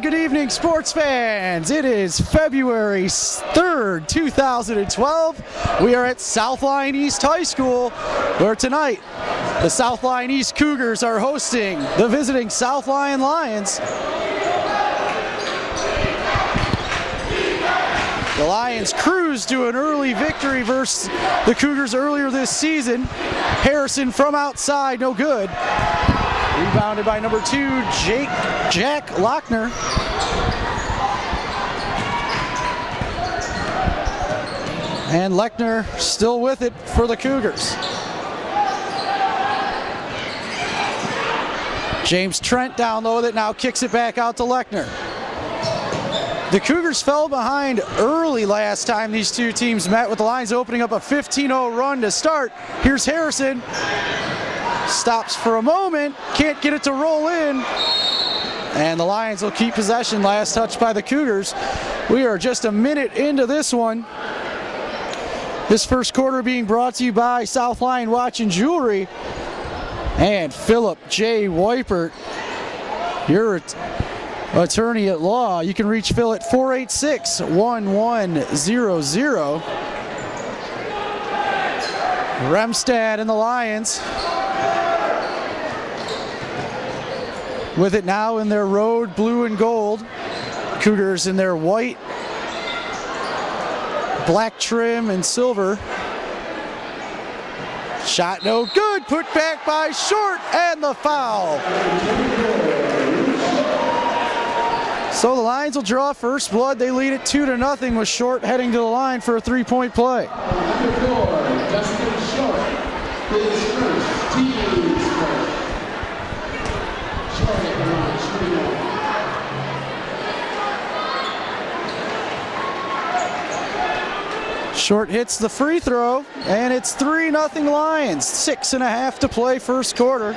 Good evening, sports fans. It is February 3rd, 2012. We are at South Lyon East High School, where tonight the South Lyon East Cougars are hosting the visiting South Lyon Lions. The Lions cruised to an early victory versus the Cougars earlier this season. Harrison from outside, no good. Rebounded by number 2, Jack Lochner. And Lechner still with it for the Cougars. James Trent down low with it, now kicks it back out to Lechner. The Cougars fell behind early last time these two teams met, with the Lions opening up a 15-0 run to start. Here's Harrison. Stops for a moment, can't get it to roll in, and the Lions will keep possession. Last touch by the Cougars. We are just a minute into this one. This first quarter being brought to you by South Lyon Watch and Jewelry and Philip J. Weipert, your attorney at law. You can reach Phil at 486-1100. Remstad and the Lions with it now in their road blue and gold. Cougars in their white, black trim and silver. Shot no good, put back by Short, and the foul. So the Lions will draw first blood. They lead it 2-0 with Short heading to the line for a three-point play. Number 4, Justin Short, his first team's first. Short at the line, shooting one. Short hits the free throw, and it's 3-0 Lions. 6.5 to play first quarter.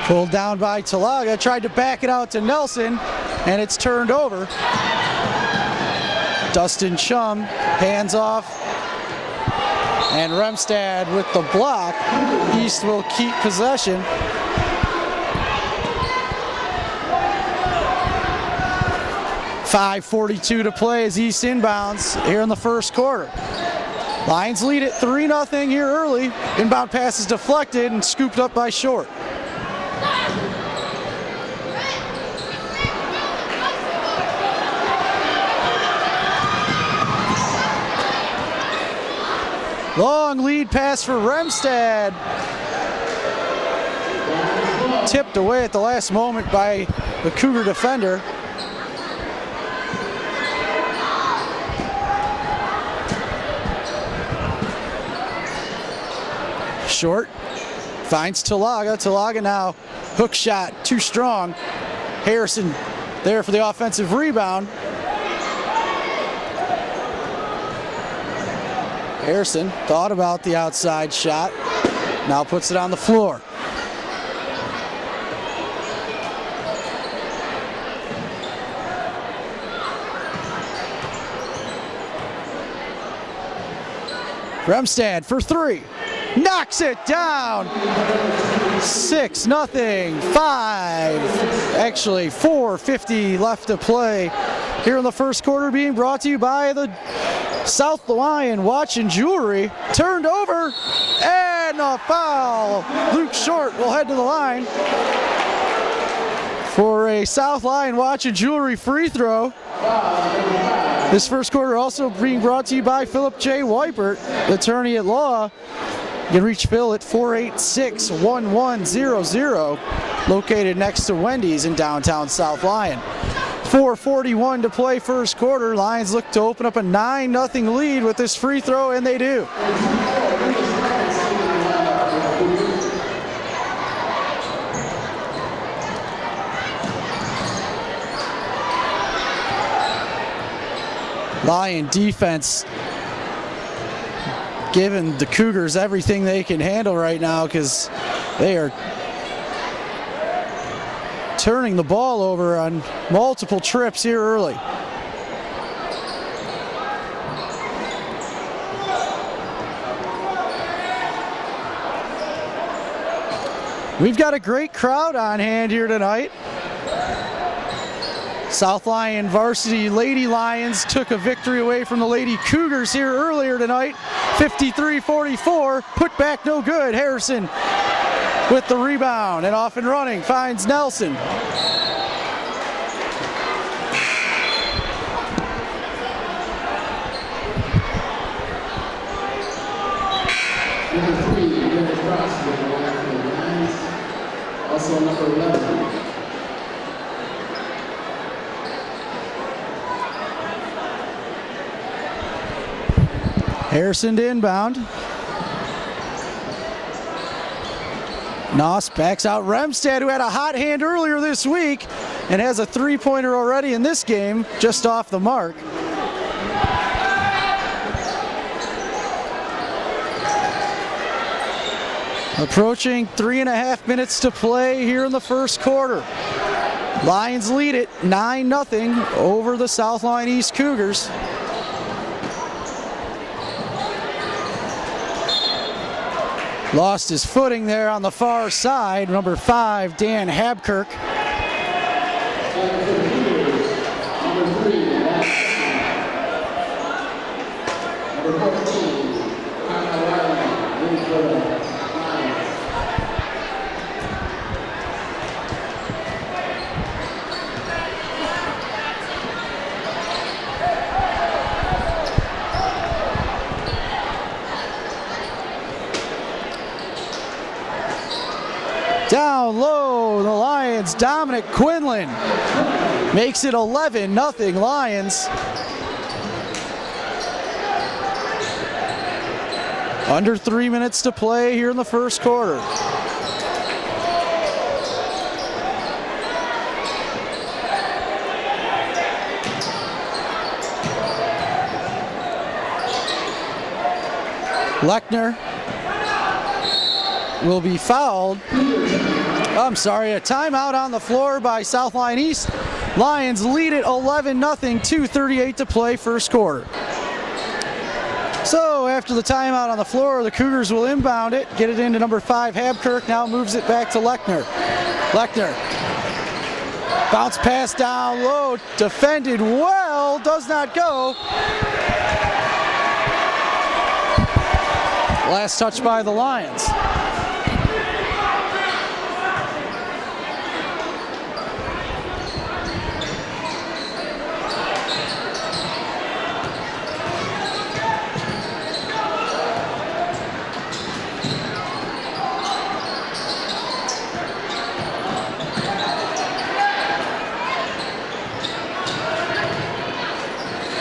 Pulled down by Talaga, tried to back it out to Nelson, and it's turned over. Dustin Chum, hands off, and Remstad with the block. East will keep possession. .5:42 to play as East inbounds here in the first quarter. Lions lead it 3-0 here early. Inbound pass is deflected and scooped up by Short. Long lead pass for Remstad. Tipped away at the last moment by the Cougar defender. Short finds Talaga. Talaga now hook shot too strong. Harrison there for the offensive rebound. Harrison thought about the outside shot, now puts it on the floor. Remstad for three. Knocks it down. 6-0. 4:50 left to play here in the first quarter, being brought to you by the South Lyon Watch and Jewelry. Turned over and a foul. Luke Short will head to the line for a South Lyon Watch and Jewelry free throw. This first quarter also being brought to you by Philip J. Weipert, attorney at law. You can reach Phil at 486-1100, located next to Wendy's in downtown South Lyon. 4:41 to play first quarter. Lions look to open up a 9-0 lead with this free throw, and they do. Lion defense giving the Cougars everything they can handle right now, because they are turning the ball over on multiple trips here early. We've got a great crowd on hand here tonight. South Lyon varsity Lady Lions took a victory away from the Lady Cougars here earlier tonight. 53-44, put back no good. Harrison with the rebound and off and running, finds Nelson. Number 3, Derek Cross with the Lions. Also number 11. Harrison to inbound. Noss backs out Remstad, who had a hot hand earlier this week and has a three-pointer already in this game, just off the mark. Approaching 3.5 minutes to play here in the first quarter. Lions lead it 9-0 over the South Lyon East Cougars. Lost his footing there on the far side. Number 5, Dan Habkirk. Number 14, Down low, the Lions, Dominic Quinlan makes it 11-0 Lions. Under 3 minutes to play here in the first quarter. Lechner will be fouled. I'm sorry, a timeout on the floor by South Lyon East. Lions lead it 11-0, 2:38 to play first quarter. So after the timeout on the floor, the Cougars will inbound it, get it into number 5, Habkirk, now moves it back to Lechner. Lechner, bounce pass down low, defended well, does not go. Last touch by the Lions.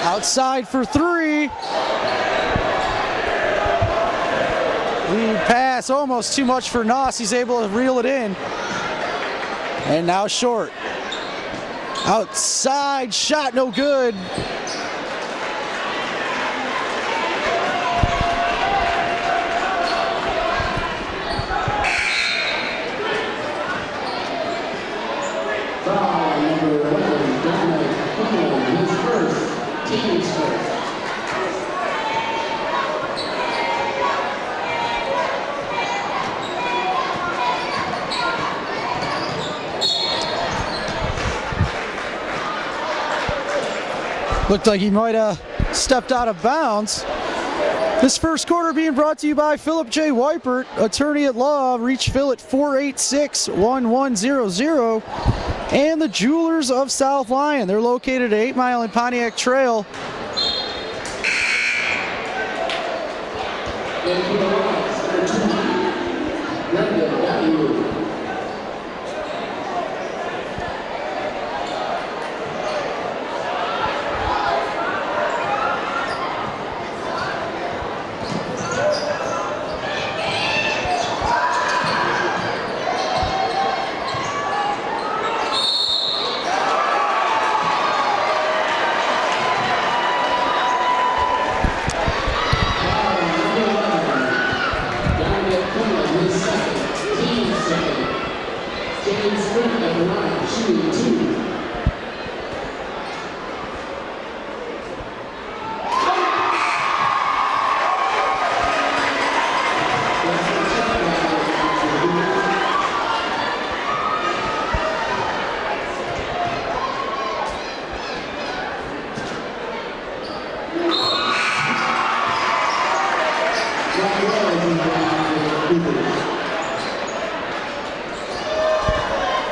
Outside for 3. Lead pass, almost too much for Noss. He's able to reel it in. And now Short. Outside shot, no good. foul number 11, Dominic Quinlan, his first, team's first. Looked like he might have stepped out of bounds. This first quarter being brought to you by Philip J. Weipert, attorney at law. Reach Phil at 486-1100. And the Jewelers of South Lyon. They're located at 8 Mile and Pontiac Trail.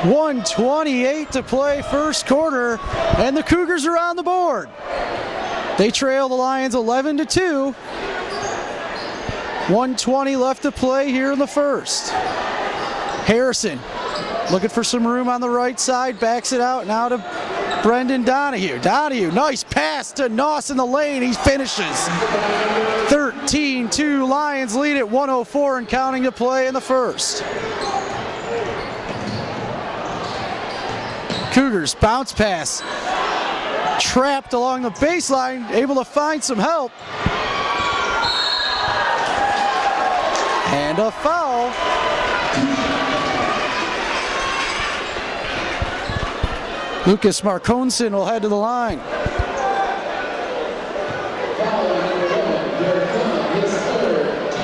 .128 to play first quarter, and the Cougars are on the board. They trail the Lions 11-2. 1:20 left to play here in the first. Harrison looking for some room on the right side, backs it out now to Brendan Donahue. Donahue, nice pass to Noss in the lane. He finishes. 13-2, Lions lead at 1:04 and counting to play in the first. Cougars bounce pass, trapped along the baseline, able to find some help. And a foul. Lucas Marconson will head to the line.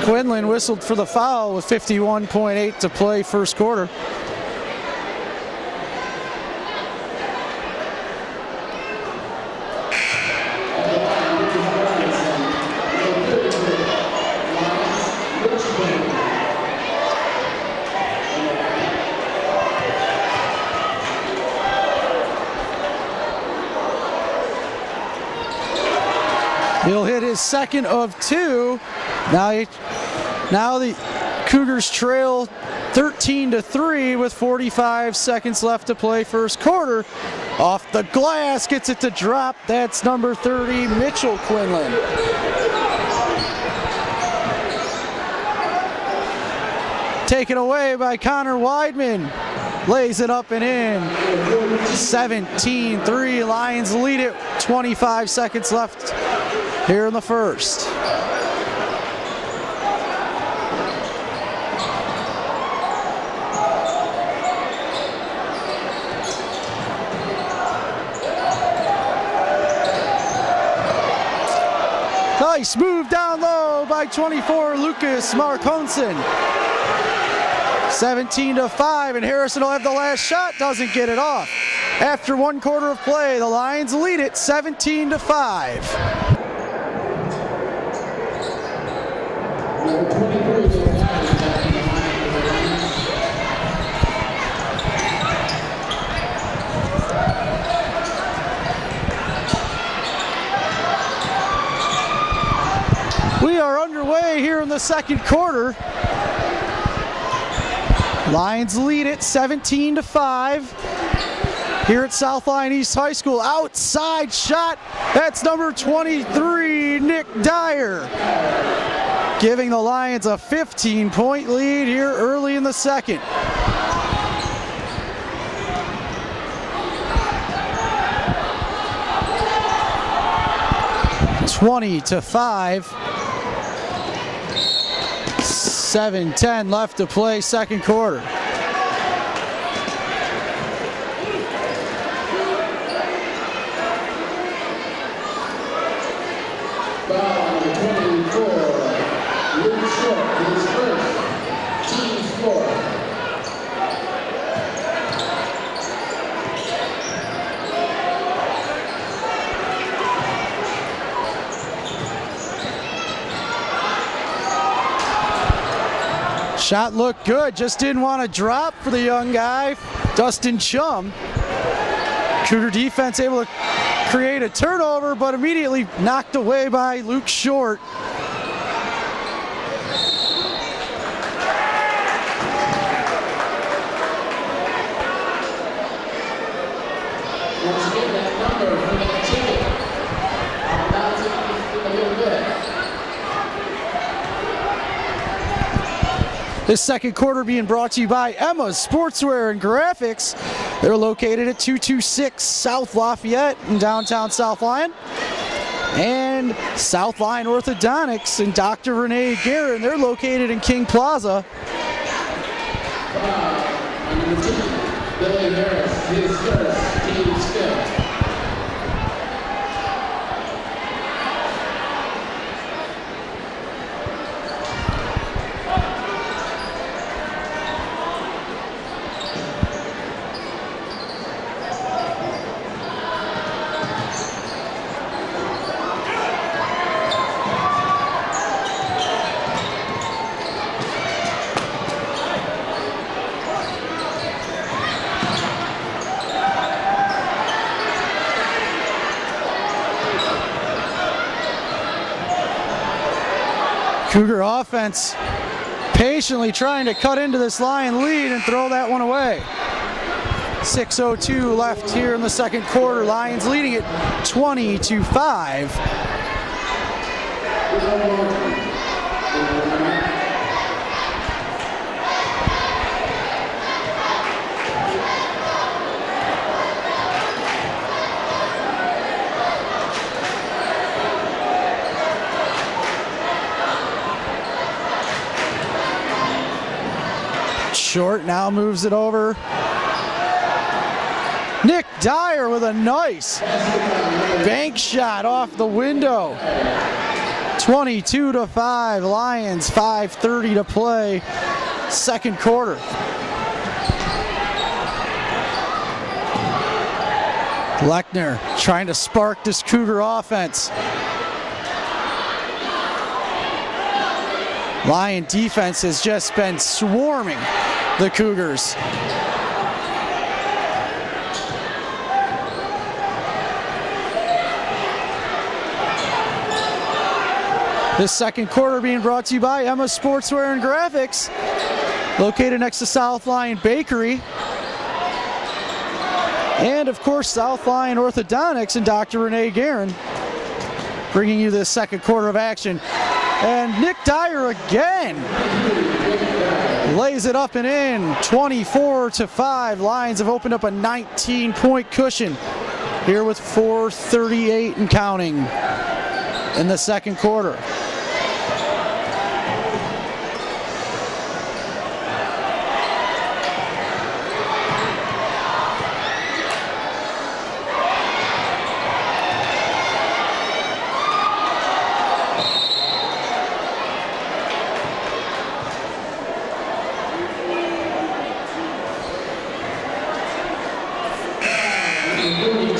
Quinlan whistled for the foul with 51.8 to play first quarter. He'll hit his second of two. Now the Cougars trail 13-3 with 45 seconds left to play first quarter. Off the glass, gets it to drop. That's number 30, Mitchell Quinlan. Taken away by Connor Weidman. Lays it up and in. 17-3, Lions lead it. 25 seconds left here in the first. Nice move down low by 24, Lucas Marconson. 17-5, and Harrison will have the last shot, doesn't get it off. After one quarter of play, the Lions lead it 17-5. We are underway here in the second quarter. Lions lead it 17-5 here at South Lyon East High School. Outside shot, that's number 23, Nick Dyer, giving the Lions a 15-point lead here early in the second. (20-5). 7:10 left to play second quarter. Shot looked good, just didn't want to drop for the young guy, Dustin Chum. Cougar defense able to create a turnover, but immediately knocked away by Luke Short. Once again, that number for that ticket. I'll announce it in a little bit. This second quarter being brought to you by Emma's Sportswear and Graphics. They're located at 226 South Lafayette in downtown South Lyon. And South Lyon Orthodontics and Dr. Renee Guerin, they're located in King Plaza. Number 2, Billy Harris, his first team skill. Cougar offense patiently trying to cut into this Lion lead and throw that one away. 6:02 left here in the second quarter. Lions leading it 20-5. Short now moves it over. Nick Dyer with a nice bank shot off the window. 22-5, Lions, 5:30 to play, second quarter. Lechner trying to spark this Cougar offense. Lion defense has just been swarming the Cougars. This second quarter being brought to you by Emma Sportswear and Graphics, located next to South Lyon Bakery. And of course, South Lyon Orthodontics and Dr. Renee Guerin, bringing you this second quarter of action. And Nick Dyer again lays it up and in, 24-5. Lions have opened up a 19-point cushion here with 4:38 and counting in the second quarter.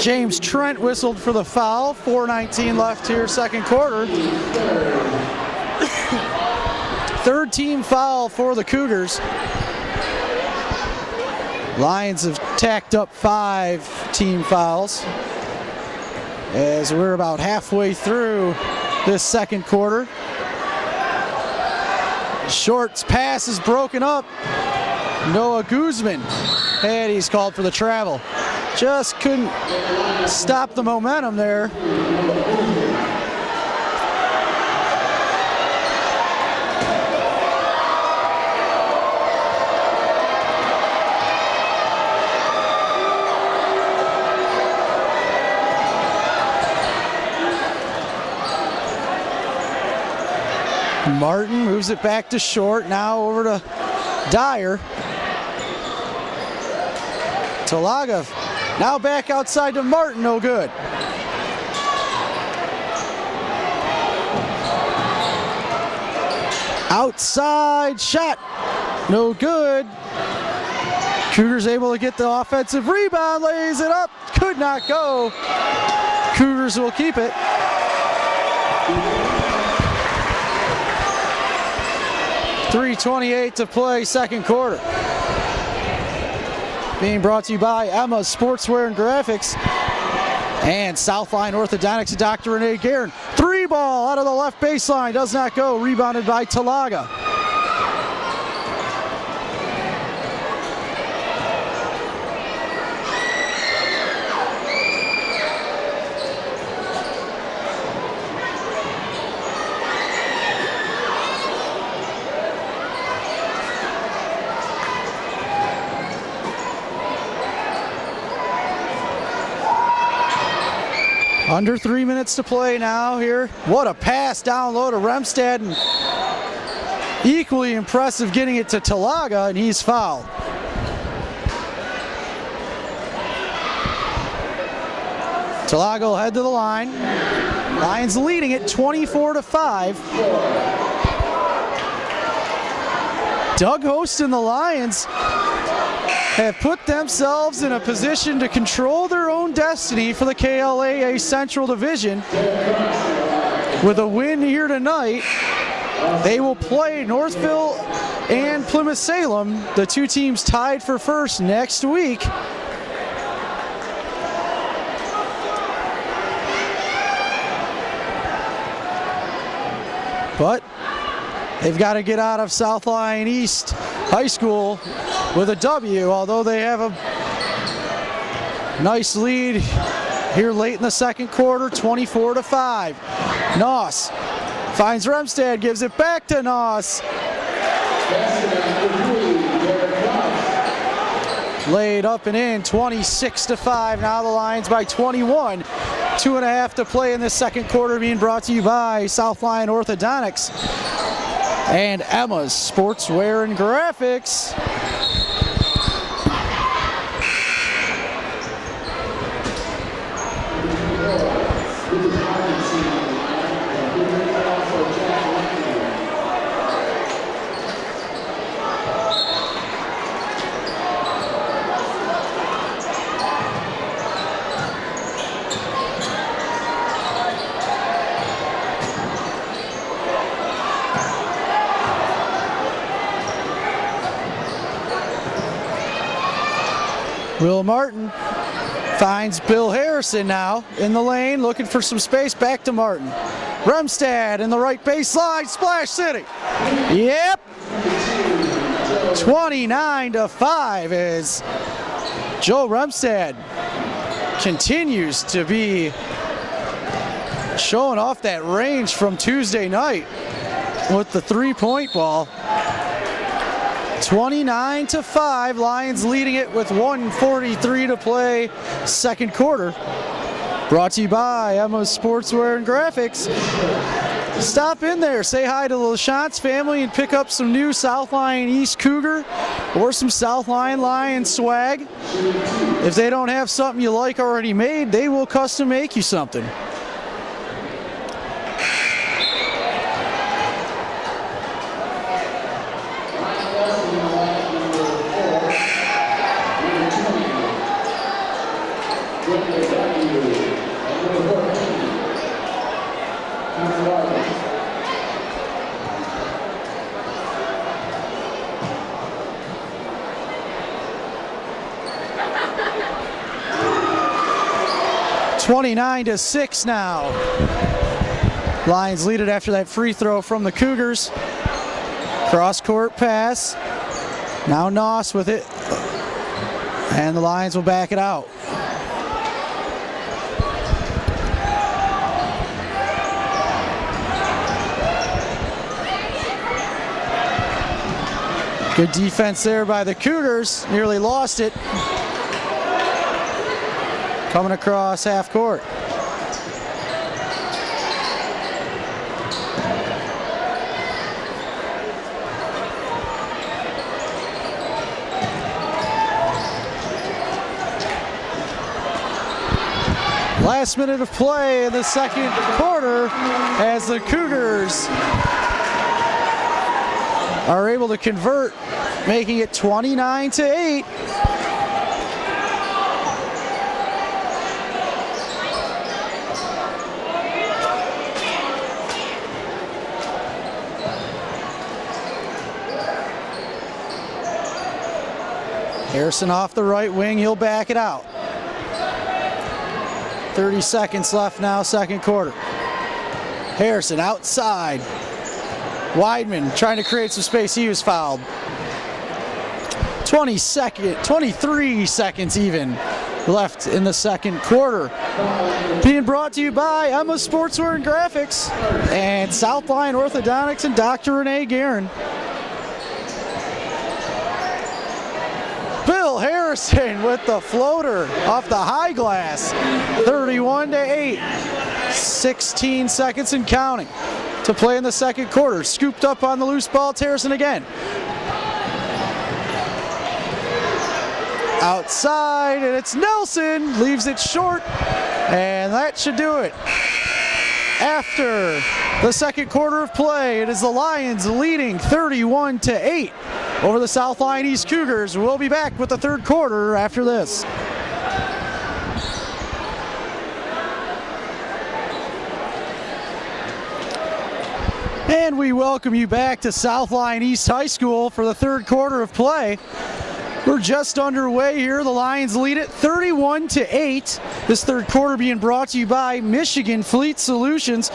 James Trent whistled for the foul. 4:19 left here, second quarter. Third team foul for the Cougars. Lions have tacked up 5 team fouls as we're about halfway through this second quarter. Short's pass is broken up. Noah Guzman, and he's called for the travel. Just couldn't stop the momentum there. Martin moves it back to Short, now over to Dyer. Talaga now back outside to Martin, no good. Outside shot, no good. Cougars able to get the offensive rebound, lays it up, could not go. Cougars will keep it. 3:28 to play, second quarter. Being brought to you by Emma's Sportswear and Graphics and South Lyon Orthodontics and Dr. Renee Guerin. Three ball out of the left baseline, does not go, rebounded by Talaga. Under 3 minutes to play now here. What a pass down low to Remstad, and equally impressive getting it to Talaga, and he's fouled. Talaga will head to the line. Lions leading it 24-5. Doug Host and the Lions have put themselves in a position to control their own destiny for the KLAA Central Division. With a win here tonight, they will play Northville and Plymouth-Salem, the two teams tied for first, next week. But they've got to get out of South Lyon East High School with a W, although they have a nice lead here late in the second quarter, 24-5. Noss finds Remstad, gives it back to Noss. Laid up and in, 26-5. Now the Lions by 21. 2.5 to play in this second quarter, being brought to you by South Lyon Orthodontics and Emma's Sportswear and Graphics. Will Martin finds Bill Harrison now in the lane, looking for some space, back to Martin. Remstad in the right baseline, Splash City. Yep. 29-5 as Joe Remstad continues to be showing off that range from Tuesday night with the three-point ball. 29-5, Lions leading it with 1:43 to play, second quarter. Brought to you by Emma's Sportswear and Graphics. Stop in there, say hi to the LaChance family and pick up some new South Lyon East Cougar or some South Lyon Lion swag. If they don't have something you like already made, they will custom make you something. (29-6) now. Lions lead it after that free throw from the Cougars. Cross-court pass. Now Noss with it. And the Lions will back it out. Good defense there by the Cougars. Nearly lost it. Coming across half court. Last minute of play in the second quarter as the Cougars are able to convert, making it 29-8. Harrison off the right wing, he'll back it out. 30 seconds left now, second quarter. Harrison outside. Weidman trying to create some space, he was fouled. 23 seconds even left in the second quarter. Being brought to you by Emma Sportswear and Graphics and South Lyon Orthodontics and Dr. Renee Guerin. Bill Harrison with the floater off the high glass. 31-8. 16 seconds and counting to play in the second quarter. Scooped up on the loose ball, it's Harrison again. Outside, and it's Nelson, leaves it short, and that should do it. After the second quarter of play, it is the Lions leading 31-8 over the South Lyon East Cougars. We'll be back with the third quarter after this. And we welcome you back to South Lyon East High School for the third quarter of play. We're just underway here. The Lions lead it 31-8. This third quarter being brought to you by Michigan Fleet Solutions.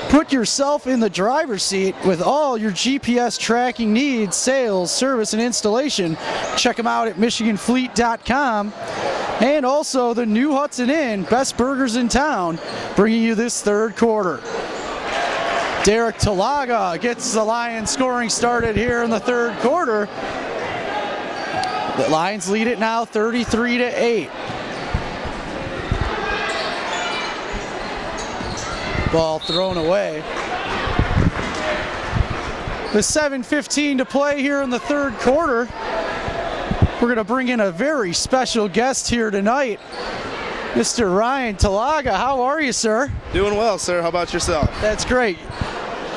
Put yourself in the driver's seat with all your GPS tracking needs, sales, service, and installation. Check them out at michiganfleet.com. And also the new Hudson Inn, best burgers in town, bringing you this third quarter. Derek Talaga gets the Lions scoring started here in the third quarter. The Lions lead it now 33-8. Ball thrown away. With 7:15 to play here in the third quarter, we're going to bring in a very special guest here tonight. Mr. Ryan Talaga, how are you, sir? Doing well, sir. How about yourself? That's great.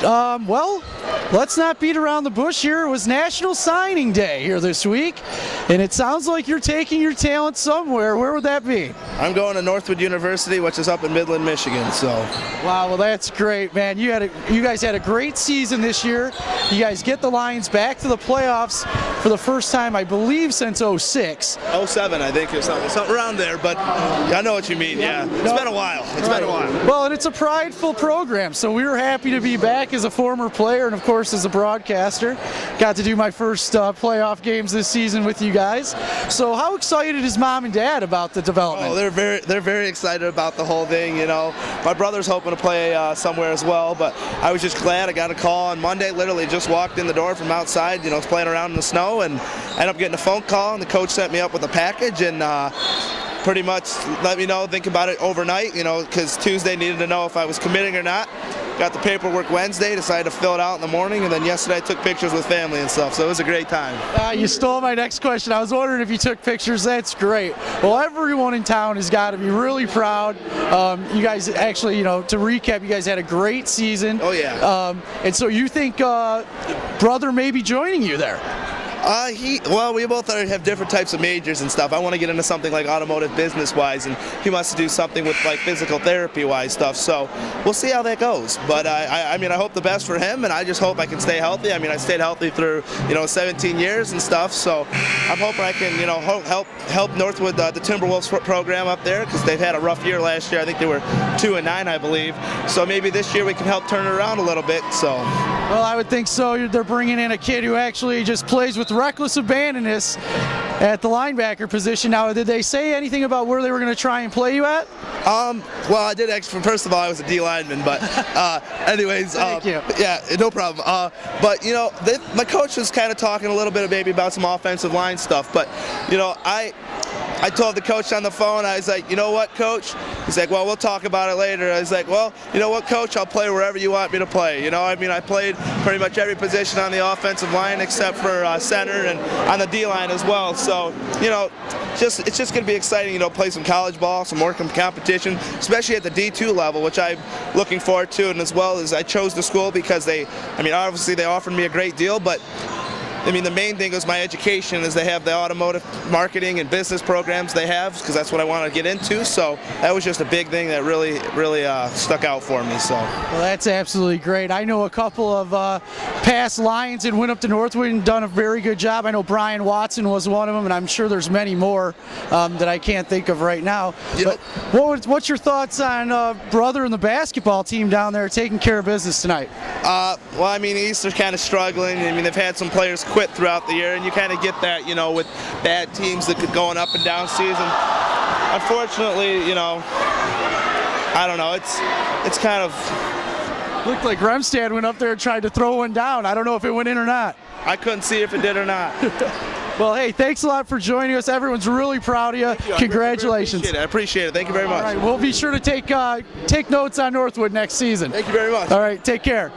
Well, let's not beat around the bush here. It was National Signing Day here this week, and it sounds like you're taking your talent somewhere. Where would that be? I'm going to Northwood University, which is up in Midland, Michigan. So, wow, well that's great, man. You guys had a great season this year. You guys get the Lions back to the playoffs for the first time, I believe, since 06. 07, I think, or something around there. But I know what you mean. Yeah, it's been a while. It's been a while. Well, and it's a prideful program, so we were happy to be back as a former player and, of course, as a broadcaster. Got to do my first playoff games this season with you guys. So how excited is Mom and Dad about the development? Oh, they're very excited about the whole thing. You know, my brother's hoping to play somewhere as well, but I was just glad I got a call on Monday. Literally just walked in the door from outside, you know, playing around in the snow, and ended up getting a phone call, and the coach sent me up with a package and pretty much let me know, think about it overnight, you know, because Tuesday needed to know if I was committing or not. Got the paperwork Wednesday, decided to fill it out in the morning, and then yesterday I took pictures with family and stuff, so it was a great time. You stole my next question. I was wondering if you took pictures. That's great. Well, everyone in town has got to be really proud. You guys actually, you know, to recap, you guys had a great season. Oh, yeah. And so you think brother may be joining you there? Well, we both have different types of majors and stuff. I want to get into something like automotive business-wise, and he wants to do something with like physical therapy-wise stuff. So we'll see how that goes. But I mean, I hope the best for him, and I just hope I can stay healthy. I mean, I stayed healthy through 17 years and stuff. So I'm hoping I can help Northwood, the Timberwolves program up there, because they've had a rough year last year. I think they were 2-9, I believe. So maybe this year we can help turn it around a little bit. So. Well, I would think so. They're bringing in a kid who actually just plays with reckless abandonness at the linebacker position. Now, did they say anything about where they were going to try and play you at? Well, I did actually. First of all, I was a D lineman, but anyways, Thank you. Yeah, no problem. But my coach was kind of talking a little bit maybe about some offensive line stuff. But I told the coach on the phone, I was like, you know what, coach? He's like, well, we'll talk about it later. I was like, well, you know what, coach? I'll play wherever you want me to play. I mean, I played pretty much every position on the offensive line except for center and on the D line as well. So, it's just going to be exciting, play some college ball, some more competition, especially at the D2 level, which I'm looking forward to. And as well as I chose the school because obviously they offered me a great deal, but I mean, the main thing was my education, is they have the automotive marketing and business programs they have, because that's what I want to get into. So that was just a big thing that really stuck out for me. So. Well, that's absolutely great. I know a couple of past Lions that went up to Northwood and done a very good job. I know Brian Watson was one of them, and I'm sure there's many more that I can't think of right now. Yep. But what's your thoughts on brother and the basketball team down there taking care of business tonight? Well, I mean, East are kind of struggling. I mean, they've had some players quit throughout the year, and you kind of get that, you know, with bad teams that could go an up and down season. Unfortunately, you know, I don't know. It's kind of looked like Remstad went up there and tried to throw one down. I don't know if it went in or not. I couldn't see if it did or not. Well, hey, thanks a lot for joining us. Everyone's really proud of you. Congratulations. I appreciate it. Thank you very much. All right, we'll be sure to take notes on Northwood next season. Thank you very much. All right, take care.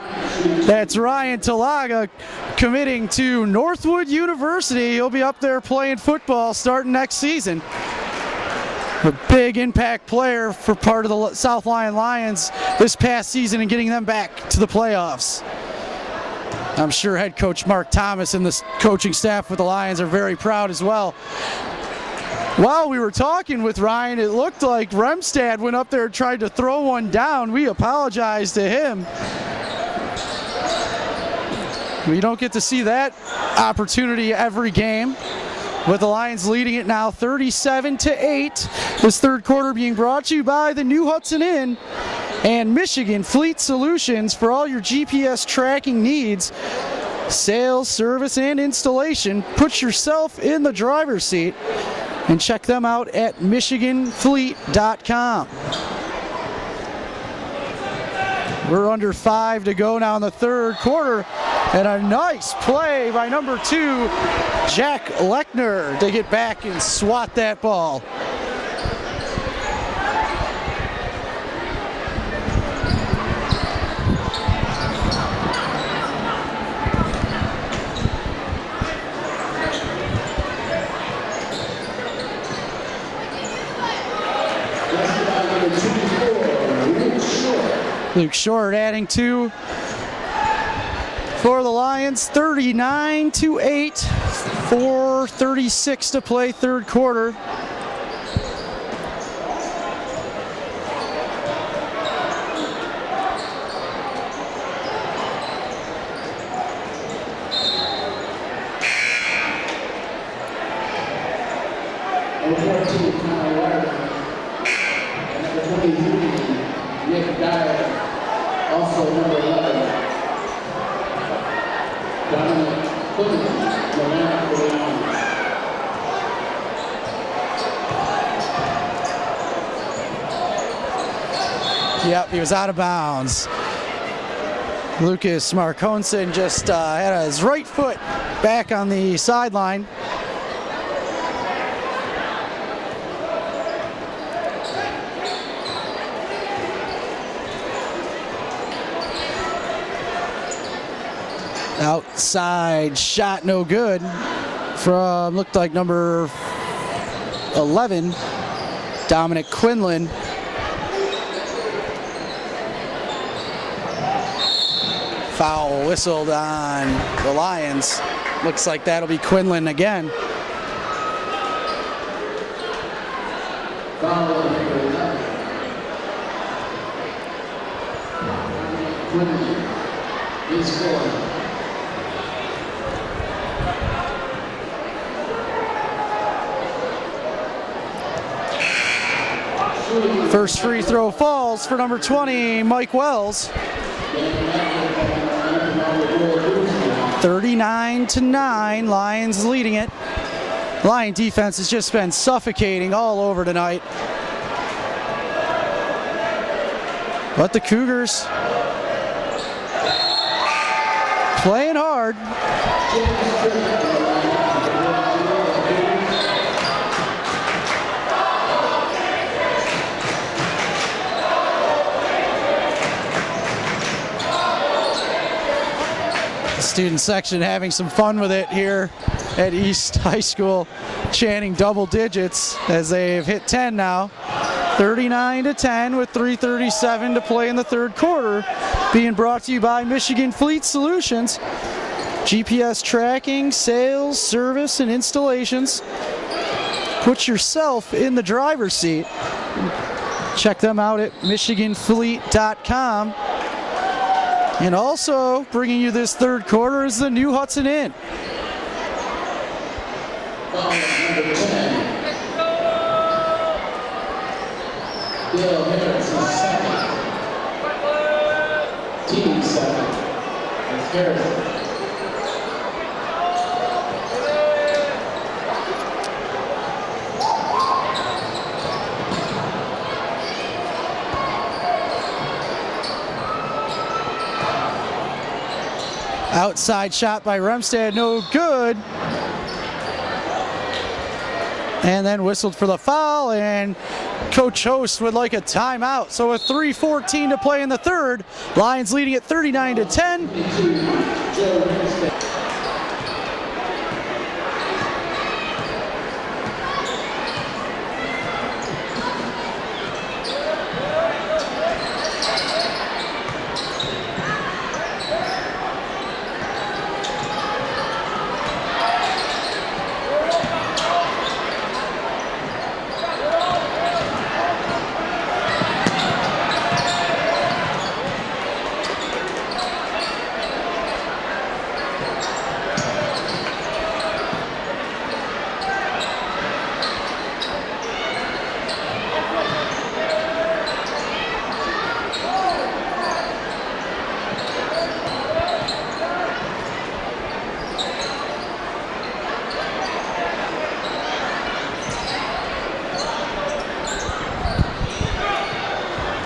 That's Ryan Talaga committing to Northwood University. He'll be up there playing football starting next season. A big impact player for part of the South Lyon Lions this past season and getting them back to the playoffs. I'm sure head coach Mark Thomas and the coaching staff with the Lions are very proud as well. While we were talking with Ryan, it looked like Remstad went up there and tried to throw one down. We apologize to him. We don't get to see that opportunity every game. With the Lions leading it now 37-8. This third quarter being brought to you by the New Hudson Inn and Michigan Fleet Solutions for all your GPS tracking needs, sales, service, and installation. Put yourself in the driver's seat and check them out at michiganfleet.com. We're under 5 to go now in the third quarter, and a nice play by number 2, Jack Lechner, to get back and swat that ball. Luke Short adding 2 for the Lions. 39-8, 4:36 to play third quarter. Also number 11, Dominic Quinlan, Lyon for the Lions. Yep, he was out of bounds. Lucas Marconson just had his right foot back on the sideline. Outside shot, no good, from looked like number 11, Dominic Quinlan. Foul whistled on the Lions. Looks like that'll be Quinlan again. Foul number 11. Quinlan is scoring. First free throw falls for number 20, Mike Wells. 39-9, Lions leading it. Lion defense has just been suffocating all over tonight. But the Cougars playing hard. Student section having some fun with it here at East High School, chanting double digits as they've hit 10 now. 39-10 with 3:37 to play in the third quarter. Being brought to you by Michigan Fleet Solutions. GPS tracking, sales, service, and installations. Put yourself in the driver's seat. Check them out at MichiganFleet.com. And also bringing you this third quarter is the new Hudson Inn. Number 10. Bill Harris is second. Team second. That's Harris. Outside shot by Remstad, no good. And then whistled for the foul, and Coach Host would like a timeout. So with 3:14 to play in the third, Lions leading at 39-10.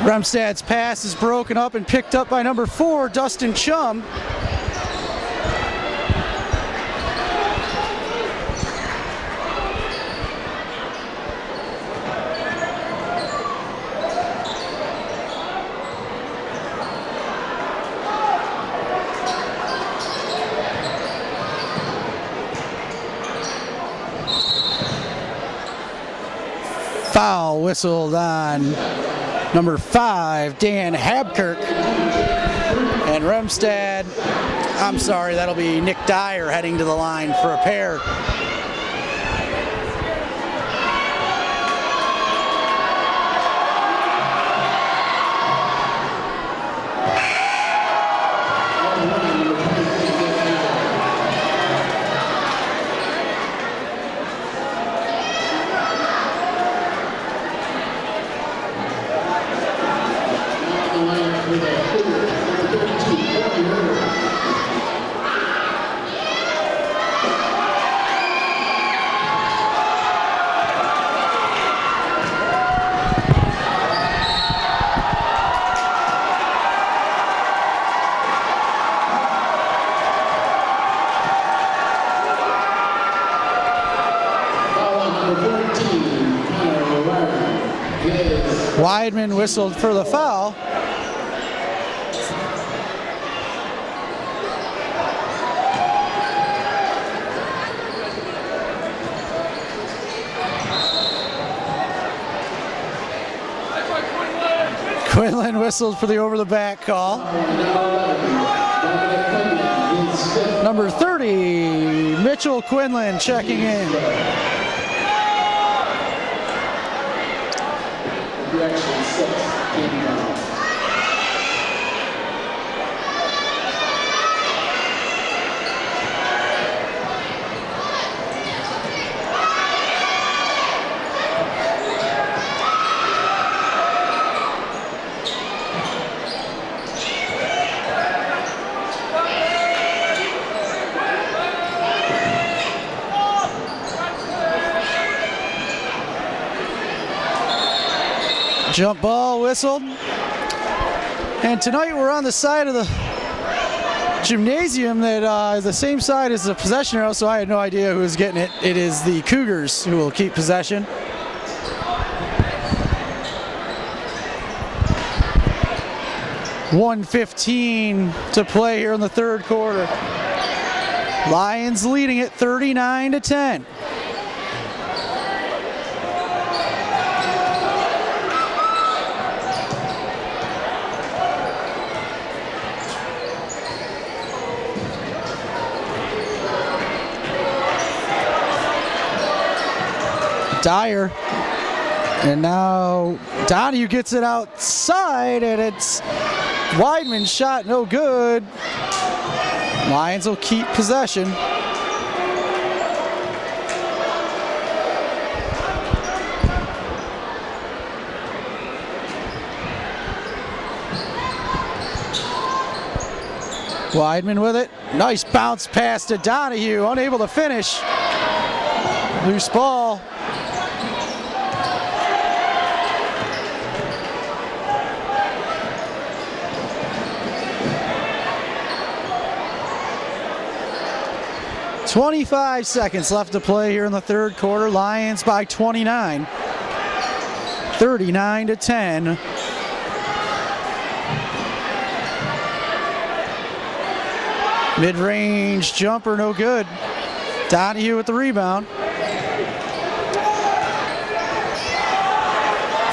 Remstad's pass is broken up and picked up by number 4, Dustin Chum. Foul whistled on number 5, Dan Habkirk. And Remstad, I'm sorry, that'll be Nick Dyer heading to the line for a pair. Weidman whistled for the foul. Quinlan whistled for the over-the-back call. Number 30, Mitchell Quinlan checking in. Direction 6, inbound. Jump ball whistled. And tonight we're on the side of the gymnasium that is the same side as the possession arrow, so I had no idea who was getting it. It is the Cougars who will keep possession. .1:15 to play here in the third quarter. Lions leading it 39-10. Dyer. And now Donahue gets it outside, and it's Weidman's shot, no good. Lions will keep possession. Weidman with it. Nice bounce pass to Donahue, unable to finish. Loose ball. .25 seconds left to play here in the third quarter. Lions by 29. 39-10. Mid-range jumper, no good. Donahue with the rebound.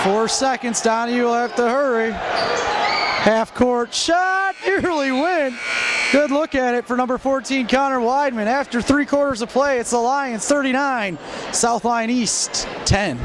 4 seconds, Donahue will have to hurry. Half-court shot, nearly win. Good look at it for number 14, Connor Weidman. After 3 quarters of play, it's the Lions 39, South Lyon East 10.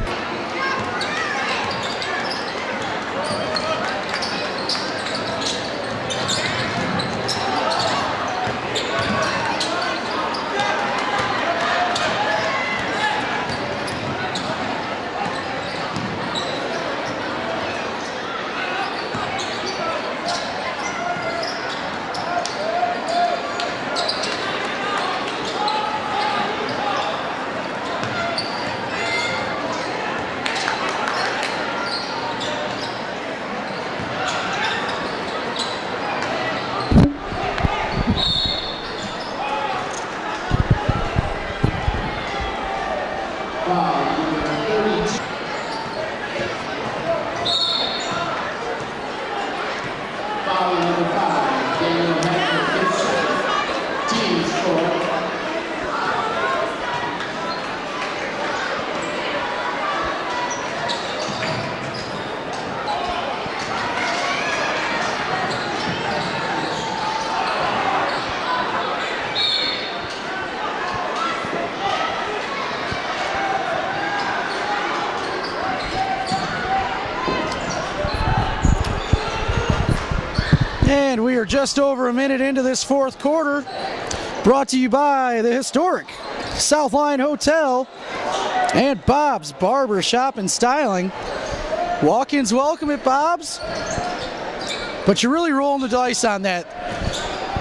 And we are just over a minute into this fourth quarter. Brought to you by the historic South Lyon Hotel and Bob's Barber Shop and Styling. Walk-ins welcome at Bob's, but you're really rolling the dice on that.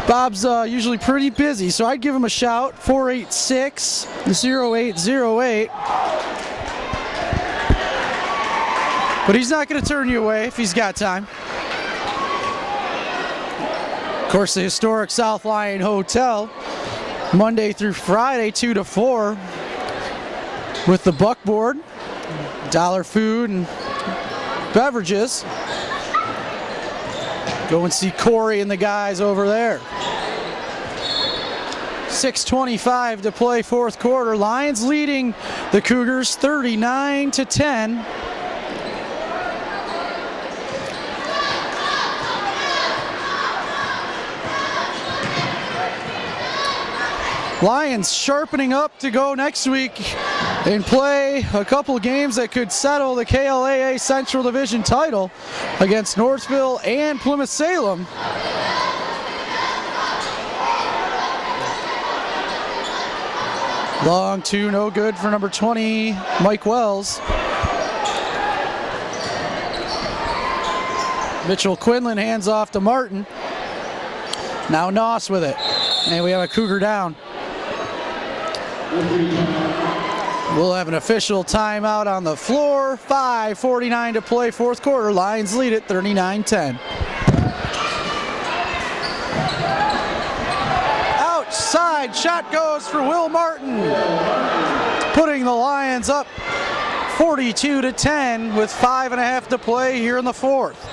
Bob's usually pretty busy, so I'd give him a shout, 486-0808. But he's not going to turn you away if he's got time. Of course, the historic South Lyon Hotel, Monday through Friday, 2 to 4, with the buckboard, dollar food and beverages. Go and see Corey and the guys over there. 6:25 to play fourth quarter. Lions leading the Cougars 39-10. Lions sharpening up to go next week and play a couple of games that could settle the KLAA Central Division title against Northville and Plymouth Salem. Long two, no good for number 20, Mike Wells. Mitchell Quinlan hands off to Martin. Now Noss with it. And we have a Cougar down. We'll have an official timeout on the floor. 5:49 to play fourth quarter. Lions lead it 39-10. Outside shot goes for Will Martin, putting the Lions up 42-10 with 5.5 to play here in the fourth.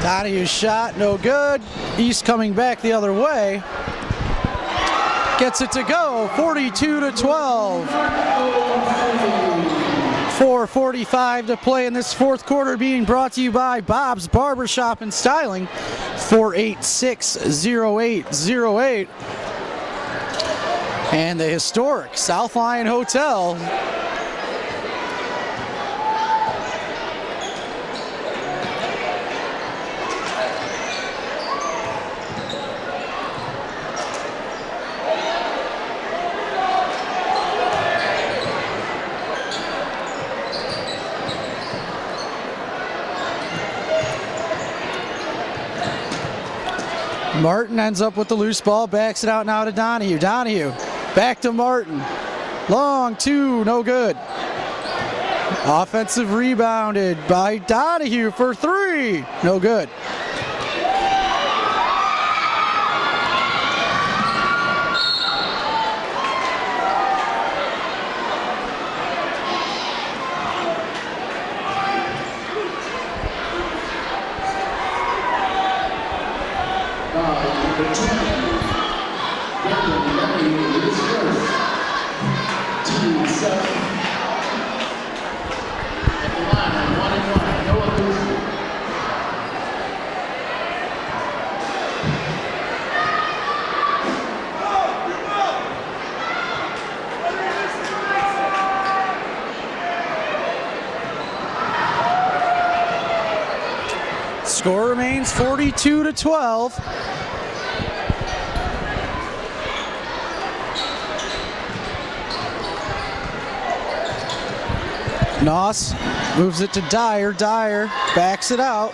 Donahue's shot, no good. East coming back the other way. Gets it to go, 42-12. 4:45 to play in this fourth quarter, being brought to you by Bob's Barbershop and Styling, 486-0808. And the historic South Lyon Hotel. Martin ends up with the loose ball, backs it out now to Donahue. Donahue back to Martin. Long two, no good. Offensive rebounded by Donahue for three, no good. Score remains 42-12. Noss moves it to Dyer. Dyer backs it out.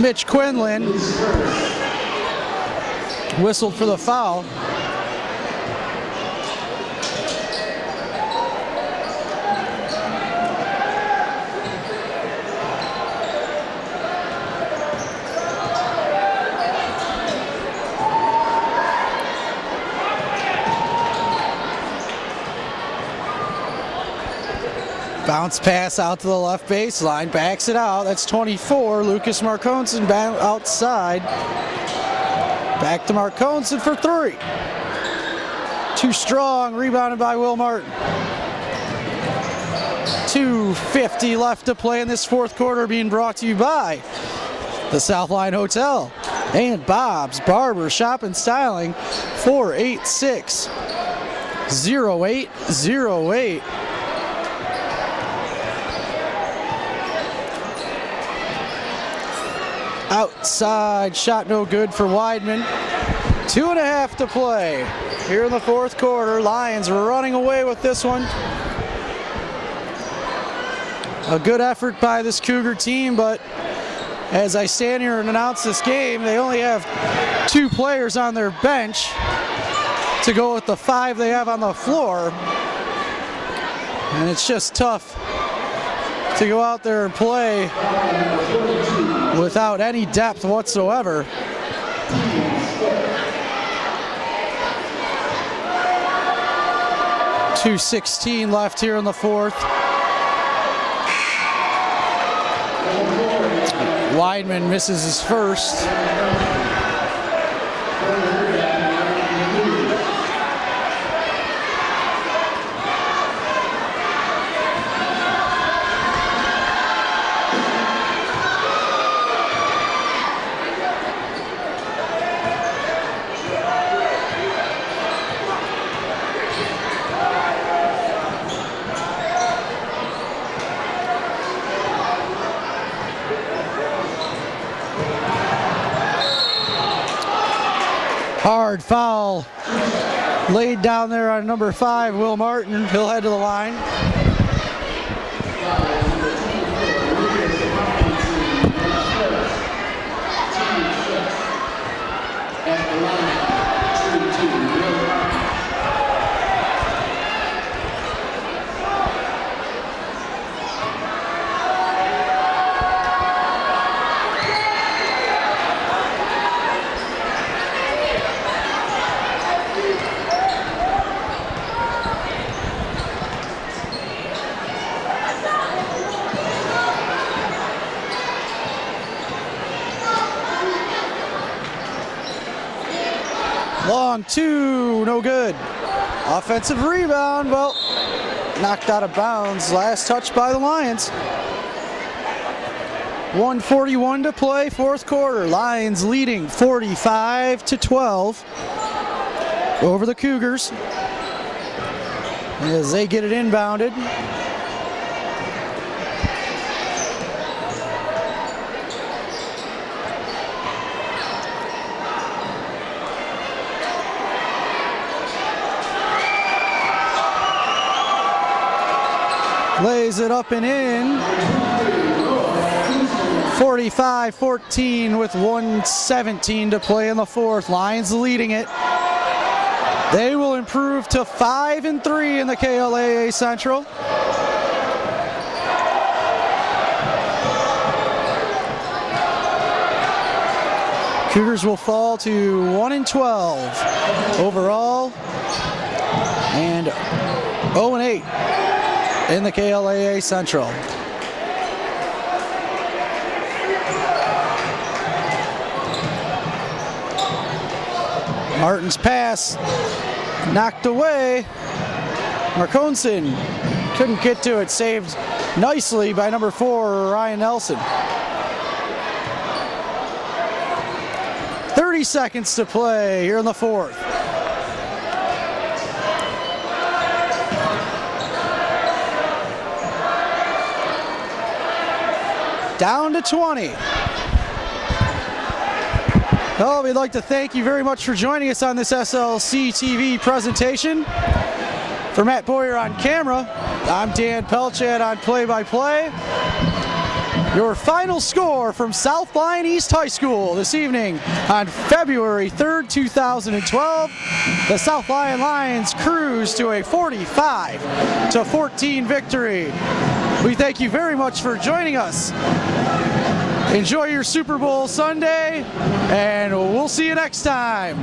Mitch Quinlan whistled for the foul. Bounce pass out to the left baseline, backs it out. That's 24. Lucas Marconson outside. Back to Marconson for three. Too strong, rebounded by Will Martin. 2:50 left to play in this fourth quarter, being brought to you by the South Lyon Hotel and Bob's Barber Shop and Styling, 486-0808. Outside shot, no good for Weidman. 2.5 to play here in the fourth quarter. Lions running away with this one. A good effort by this Cougar team, but as I stand here and announce this game, they only have 2 players on their bench to go with the 5 they have on the floor. And it's just tough to go out there and play without any depth whatsoever. .216 left here in the fourth. Weidman misses his first. Hard foul laid down there on number 5, Will Martin. He'll head to the line. long two, no good. Offensive rebound, well, knocked out of bounds. Last touch by the Lions. 1:41 to play, fourth quarter. Lions leading 45-12 over the Cougars as they get it inbounded. Lays it up and in. 45-14 with 1:17 to play in the fourth. Lions leading it. They will improve to 5-3 in the KLAA Central. Cougars will fall to 1-12 overall and 0-8 in the KLAA Central. Martin's pass knocked away. Marconson couldn't get to it, saved nicely by number 4, Ryan Nelson. 30 seconds to play here in the fourth. Down to 20. Well, we'd like to thank you very much for joining us on this SLC TV presentation. For Matt Boyer on camera, I'm Dan Pelchat on play-by-play. Your final score from South Lyon East High School this evening on February 3rd, 2012. The South Lyon Lions cruise to a 45-14 victory. We thank you very much for joining us. Enjoy your Super Bowl Sunday, and we'll see you next time.